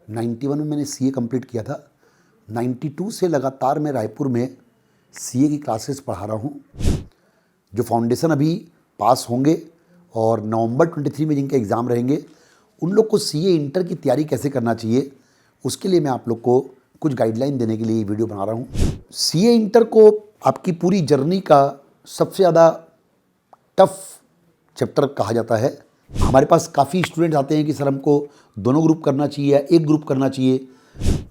91 में मैंने CA complete किया था। 92 से लगातार मैं रायपुर में सीए की क्लासेस पढ़ा रहा हूँ। जो फाउंडेशन अभी पास होंगे और नवंबर 23 में जिनके एग्ज़ाम रहेंगे, उन लोग को सीए इंटर की तैयारी कैसे करना चाहिए, उसके लिए मैं आप लोग को कुछ गाइडलाइन देने के लिए ये वीडियो बना रहा हूँ। सीए इंटर को आपकी पूरी जर्नी का सबसे ज़्यादा टफ चैप्टर कहा जाता है। हमारे पास काफ़ी स्टूडेंट्स आते हैं कि सर हमको दोनों ग्रुप करना चाहिए या एक ग्रुप करना चाहिए।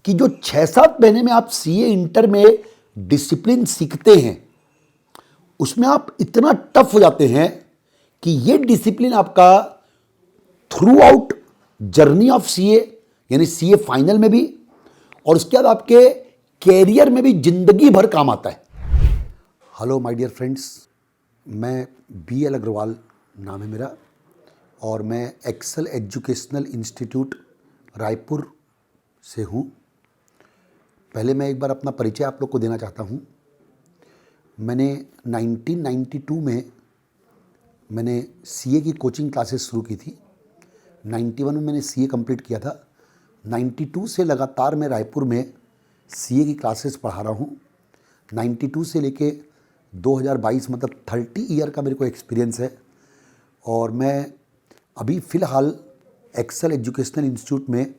कि जो 6-7 महीने में आप सीए इंटर में डिसिप्लिन सीखते हैं, उसमें आप इतना टफ हो जाते हैं कि ये डिसिप्लिन आपका through out journey of CA यानी सीए फाइनल में भी और उसके बाद आपके कैरियर में भी जिंदगी भर काम आता है। हेलो माय डियर फ्रेंड्स, मैं BL अग्रवाल नाम है मेरा और मैं एक्सेल एजुकेशनल इंस्टीट्यूट रायपुर से हूँ। पहले मैं एक बार अपना परिचय आप लोग को देना चाहता हूँ। मैंने 1992 में मैंने सीए की कोचिंग क्लासेस शुरू की थी। 91 में मैंने सीए कंप्लीट किया था। 92 से लगातार मैं रायपुर में सीए की क्लासेस पढ़ा रहा हूँ। 92 से लेके 2022 मतलब 30 ईयर का मेरे को एक्सपीरियंस है और मैं अभी फ़िलहाल एक्सेल एजुकेशनल इंस्टीट्यूट में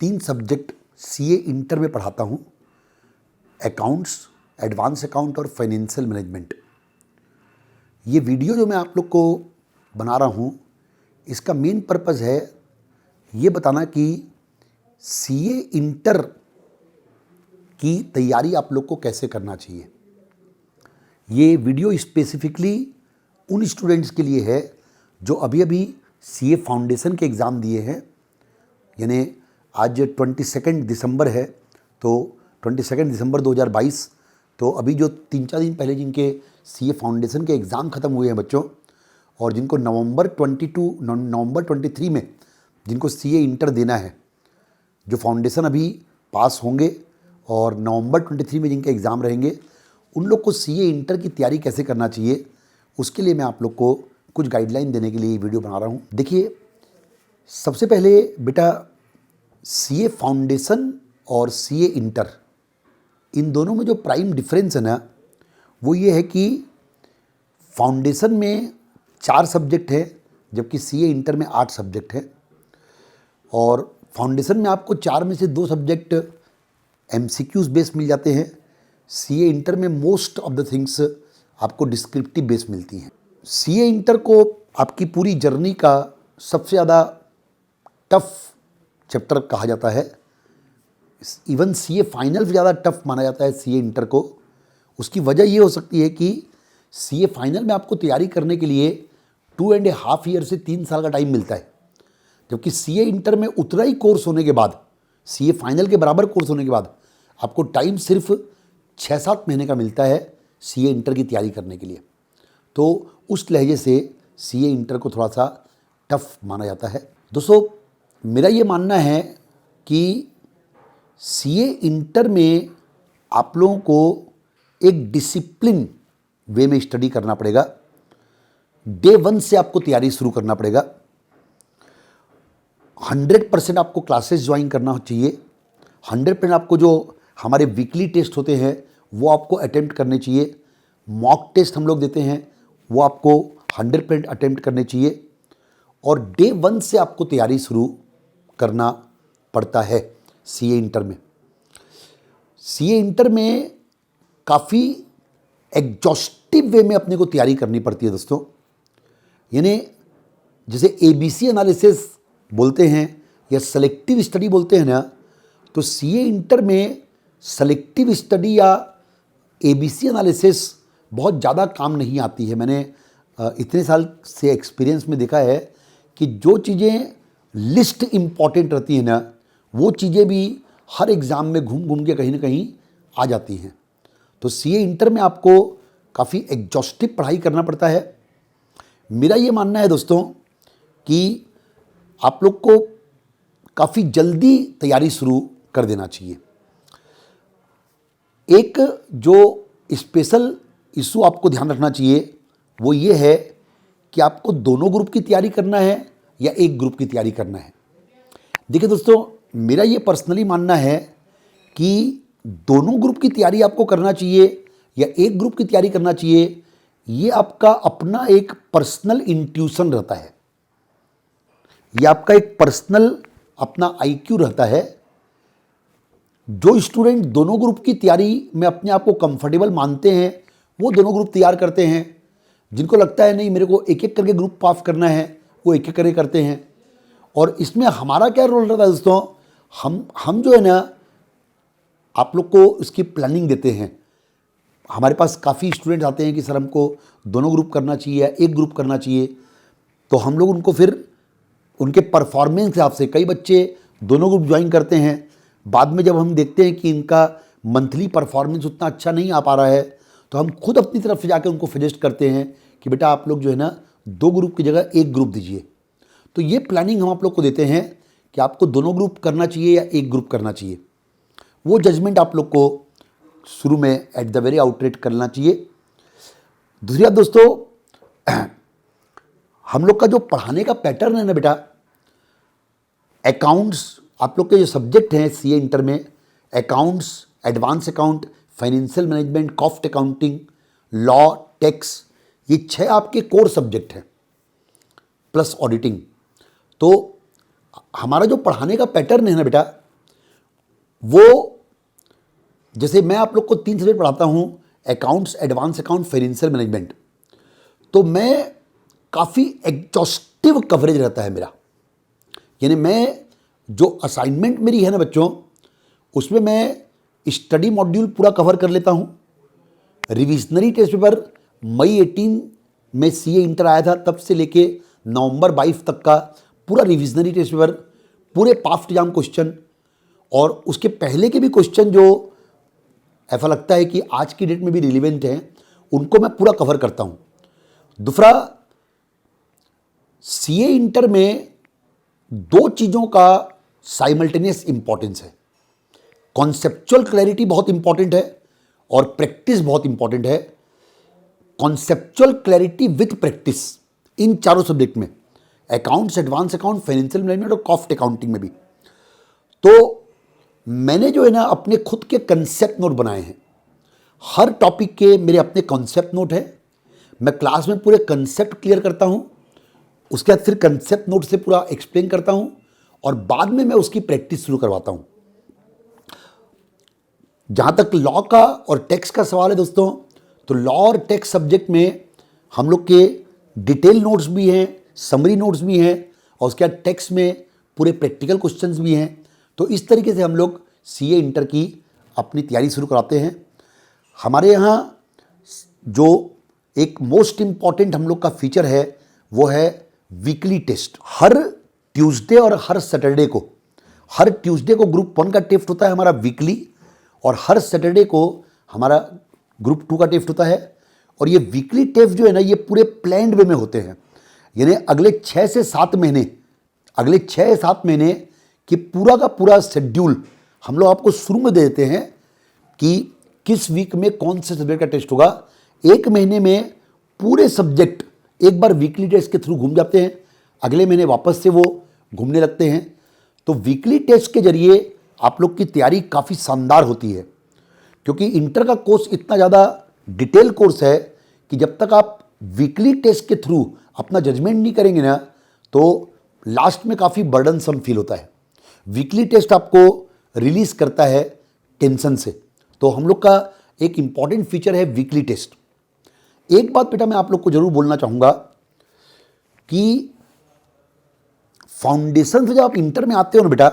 3 सब्जेक्ट सीए इंटर में पढ़ाता हूँ: अकाउंट्स, एडवांस अकाउंट और फाइनेंशियल मैनेजमेंट। ये वीडियो जो मैं आप लोग को बना रहा हूँ, इसका मेन पर्पज़ है ये बताना कि सीए इंटर की तैयारी आप लोग को कैसे करना चाहिए। ये वीडियो स्पेसिफिकली उन स्टूडेंट्स के लिए है जो अभी अभी सीए फाउंडेशन के एग्ज़ाम दिए हैं। यानी आज 22 दिसंबर है, तो 22 दिसंबर 2022, तो अभी जो 3-4 दिन पहले जिनके सीए फाउंडेशन के एग्ज़ाम ख़त्म हुए हैं बच्चों, और जिनको नवंबर 23 में जिनको सीए इंटर देना है, जो फाउंडेशन अभी पास होंगे और नवंबर 23 में जिनके एग्ज़ाम रहेंगे, उन लोग को सीए इंटर की तैयारी कैसे करना चाहिए, उसके लिए मैं आप लोग को कुछ गाइडलाइन देने के लिए ये वीडियो बना रहा हूँ। देखिए, सबसे पहले बेटा, सीए फाउंडेशन और सीए इंटर, इन दोनों में जो प्राइम डिफरेंस है ना, वो ये है कि फाउंडेशन में 4 सब्जेक्ट है जबकि सीए इंटर में 8 सब्जेक्ट है। और फाउंडेशन में आपको 4 में से 2 सब्जेक्ट MCQs बेस मिल जाते हैं। सीए इंटर में मोस्ट ऑफ द थिंग्स आपको डिस्क्रिप्टिव बेस मिलती हैं। सीए इंटर को आपकी पूरी जर्नी का सबसे ज़्यादा टफ चैप्टर कहा जाता है। इवन सीए फाइनल से ज़्यादा टफ माना जाता है सीए इंटर को। उसकी वजह ये हो सकती है कि सीए फाइनल में आपको तैयारी करने के लिए 2.5 ईयर से 3 साल का टाइम मिलता है, जबकि सीए इंटर में उतना ही कोर्स होने के बाद, सीए फाइनल के बराबर कोर्स होने के बाद आपको टाइम सिर्फ 6-7 महीने का मिलता है सीए इंटर की तैयारी करने के लिए। तो उस लहजे से सीए इंटर को थोड़ा सा टफ माना जाता है। दोस्तों, मेरा ये मानना है कि सीए इंटर में आप लोगों को एक डिसिप्लिन वे में स्टडी करना पड़ेगा। डे 1 से आपको तैयारी शुरू करना पड़ेगा। 100% आपको क्लासेस ज्वाइन करना चाहिए। 100% आपको जो हमारे वीकली टेस्ट होते हैं वो आपको अटेम्प्ट करने चाहिए। मॉक टेस्ट हम लोग देते हैं, वो आपको 100% अटेम्प्ट करने चाहिए। और डे 1 से आपको तैयारी शुरू करना पड़ता है सीए इंटर में। सीए इंटर में काफ़ी एग्जॉस्टिव वे में अपने को तैयारी करनी पड़ती है दोस्तों। यानी जैसे ABC एनालिसिस बोलते हैं या सेलेक्टिव स्टडी बोलते हैं ना, तो सीए इंटर में सेलेक्टिव स्टडी या ABC एनालिसिस बहुत ज़्यादा काम नहीं आती है। मैंने इतने साल से एक्सपीरियंस में देखा है कि जो चीज़ें लिस्ट इम्पॉर्टेंट रहती हैं ना, वो चीज़ें भी हर एग्ज़ाम में घूम घूम के कहीं ना कहीं आ जाती हैं। तो सीए इंटर में आपको काफ़ी एग्जॉस्टिव पढ़ाई करना पड़ता है। मेरा ये मानना है दोस्तों कि आप लोग को काफ़ी जल्दी तैयारी शुरू कर देना चाहिए। एक जो स्पेशल इशू आपको ध्यान रखना चाहिए वो ये है कि आपको दोनों ग्रुप की तैयारी करना है या एक ग्रुप की तैयारी करना है। देखिए दोस्तों, मेरा ये पर्सनली मानना है कि दोनों ग्रुप की तैयारी आपको करना चाहिए या एक ग्रुप की तैयारी करना चाहिए, ये आपका अपना एक पर्सनल इंट्यूशन रहता है, ये आपका एक पर्सनल अपना आईक्यू रहता है। जो स्टूडेंट दोनों ग्रुप की तैयारी में अपने आप को कंफर्टेबल मानते हैं वो दोनों ग्रुप तैयार करते हैं। जिनको लगता है नहीं मेरे को एक एक करके ग्रुप पास करना है, वो एक एक करके करते हैं। और इसमें हमारा क्या रोल रहता है दोस्तों, हम जो है ना आप लोग को इसकी प्लानिंग देते हैं। हमारे पास काफ़ी स्टूडेंट्स आते हैं कि सर हमको दोनों ग्रुप करना चाहिए या एक ग्रुप करना चाहिए, तो हम लोग उनको फिर उनके परफॉर्मेंस के हिसाब से, कई बच्चे दोनों ग्रुप ज्वाइन करते हैं, बाद में जब हम देखते हैं कि इनका मंथली परफॉर्मेंस उतना अच्छा नहीं आ पा रहा है तो हम खुद अपनी तरफ से जाकर उनको सजेस्ट करते हैं कि बेटा आप लोग जो है ना दो ग्रुप की जगह एक ग्रुप दीजिए। तो ये प्लानिंग हम आप लोग को देते हैं कि आपको दोनों ग्रुप करना चाहिए या एक ग्रुप करना चाहिए। वो जजमेंट आप लोग को शुरू में एट द वेरी आउटलेट करना चाहिए। दूसरी बात दोस्तों, हम लोग का जो पढ़ाने का पैटर्न है ना बेटा, अकाउंट्स आप लोग के जो सब्जेक्ट हैं सीए इंटर में, accounts, advance account, financial management, cost accounting, law, tax, ये 6 आपके कोर सब्जेक्ट हैं प्लस ऑडिटिंग। तो हमारा जो पढ़ाने का पैटर्न है ना बेटा, वो जैसे मैं आप लोग को 3 सब्जेक्ट पढ़ाता हूँ, accounts, advance account, financial management, तो मैं काफ़ी एग्जॉस्टिव कवरेज रहता है मेरा। यानी मैं जो असाइनमेंट मेरी है ना बच्चों, उसमें मैं स्टडी मॉड्यूल पूरा कवर कर लेता हूँ। रिविजनरी टेस्ट पेपर मई 18 में सीए इंटर आया था, तब से लेके नवंबर 22 तक का पूरा रिविजनरी टेस्ट पेपर, पूरे पास्ट एग्जाम क्वेश्चन और उसके पहले के भी क्वेश्चन जो ऐसा लगता है कि आज की डेट में भी रिलेवेंट हैं, उनको मैं पूरा कवर करता हूँ। दूसरा, सीए इंटर में 2 चीज़ों का साइमल्टेनियस इंपॉर्टेंस है। कॉन्सेप्चुअल क्लैरिटी बहुत इंपॉर्टेंट है और प्रैक्टिस बहुत इंपॉर्टेंट है। Conceptual clarity with practice in चारों सब्जेक्ट में, accounts, advance account, financial management और कॉस्ट अकाउंटिंग में भी। तो मैंने जो है ना अपने खुद के कंसेप्ट नोट बनाए हैं। हर टॉपिक के मेरे अपने कॉन्सेप्ट नोट हैं। मैं क्लास में पूरे कंसेप्ट क्लियर करता हूँ, उसके बाद फिर कंसेप्ट नोट से पूरा एक्सप्लेन करता हूँ और बाद में मैं उसकी प्रैक्टिस शुरू करवाता हूँ। जहाँ तक लॉ का और टैक्स का सवाल है दोस्तों, तो लॉ और टैक्स सब्जेक्ट में हम लोग के डिटेल नोट्स भी हैं, समरी नोट्स भी हैं और उसके बाद टैक्स में पूरे प्रैक्टिकल क्वेश्चंस भी हैं। तो इस तरीके से हम लोग सीए इंटर की अपनी तैयारी शुरू कराते हैं। हमारे यहाँ जो एक मोस्ट इम्पॉर्टेंट हम लोग का फीचर है वो है वीकली टेस्ट। हर ट्यूसडे और हर सैटरडे को, हर ट्यूसडे को ग्रुप 1 का टेस्ट होता है हमारा वीकली और हर सैटरडे को हमारा ग्रुप 2 का टेस्ट होता है। और ये वीकली टेस्ट जो है ना, ये पूरे प्लान्ड वे में होते हैं। यानी अगले 6 से 7 महीने कि पूरा का पूरा शेड्यूल हम लोग आपको शुरू में दे देते हैं कि किस वीक में कौन से सब्जेक्ट का टेस्ट होगा। 1 महीने में पूरे सब्जेक्ट एक बार वीकली टेस्ट के थ्रू घूम जाते हैं, अगले महीने वापस से वो घूमने लगते हैं। तो वीकली टेस्ट के जरिए आप लोग की तैयारी काफ़ी शानदार होती है, क्योंकि इंटर का कोर्स इतना ज़्यादा डिटेल कोर्स है कि जब तक आप वीकली टेस्ट के थ्रू अपना जजमेंट नहीं करेंगे ना, तो लास्ट में काफ़ी बर्डनसम फील होता है। वीकली टेस्ट आपको रिलीज करता है टेंशन से। तो हम लोग का एक इम्पॉर्टेंट फीचर है वीकली टेस्ट। एक बात बेटा मैं आप लोग को जरूर बोलना चाहूँगा कि फाउंडेशन से जब आप इंटर में आते हो ना बेटा,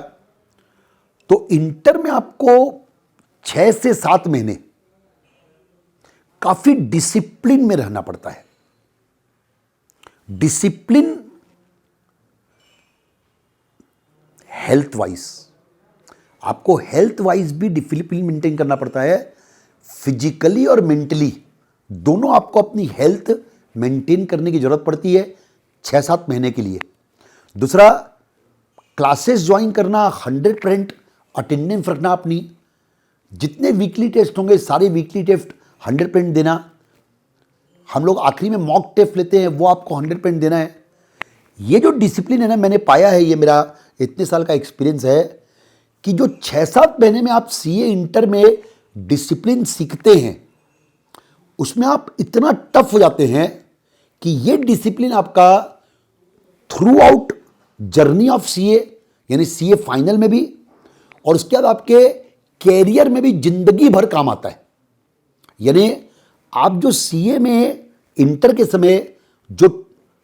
तो इंटर में आपको 6 से 7 महीने काफ़ी डिसिप्लिन में रहना पड़ता है। डिसिप्लिन हेल्थ वाइज, आपको हेल्थ वाइज भी डिसिप्लिन मेंटेन करना पड़ता है। फिजिकली और मेंटली दोनों आपको अपनी हेल्थ मेंटेन करने की जरूरत पड़ती है 6-7 महीने के लिए। दूसरा, क्लासेस ज्वाइन करना, 100% अटेंडेंस रखना अपनी। जितने वीकली टेस्ट होंगे सारे वीकली टेस्ट 100% देना। हम लोग आखिरी में मॉक टेस्ट लेते हैं, वो आपको 100% देना है। ये जो डिसिप्लिन है ना, मैंने पाया है, ये मेरा इतने साल का एक्सपीरियंस है कि जो 6-7 महीने में आप सीए इंटर में डिसिप्लिन सीखते हैं, उसमें आप इतना टफ हो जाते हैं कि ये डिसिप्लिन आपका through out journey of CA, यानी सीए फाइनल में भी और उसके बाद आपके कैरियर में भी जिंदगी भर काम आता है। यानी आप जो सीए में इंटर के समय जो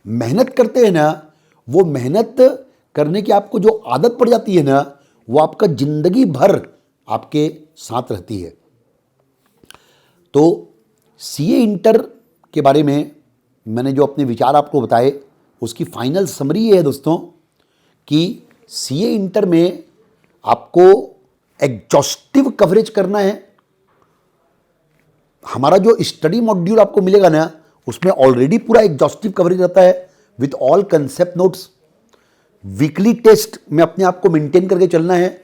मेहनत करते हैं ना, वो मेहनत करने की आपको जो आदत पड़ जाती है ना, वो आपका जिंदगी भर आपके साथ रहती है। तो सीए इंटर के बारे में मैंने जो अपने विचार आपको बताए, उसकी फाइनल समरी ये है दोस्तों कि सीए इंटर में आपको एग्जॉस्टिव कवरेज करना है। हमारा जो स्टडी मॉड्यूल आपको मिलेगा ना, उसमें ऑलरेडी पूरा एग्जॉस्टिव कवरेज रहता है with all concept notes. Weekly test में अपने आप को मेंटेन करके चलना है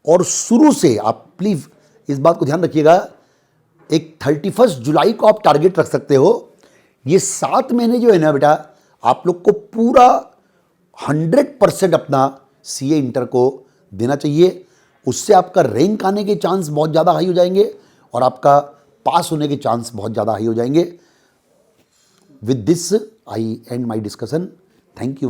और शुरू से आप प्लीज इस बात को ध्यान रखिएगा, एक 31 जुलाई को आप टारगेट रख सकते हो। ये 7 महीने जो है ना बेटा, आप लोग को पूरा 100% अपना सीए इंटर को देना चाहिए। उससे आपका रैंक आने के चांस बहुत ज़्यादा हाई हो जाएंगे और आपका पास होने के चांस बहुत ज़्यादा हाई हो जाएंगे। With this I and my discussion. Thank you.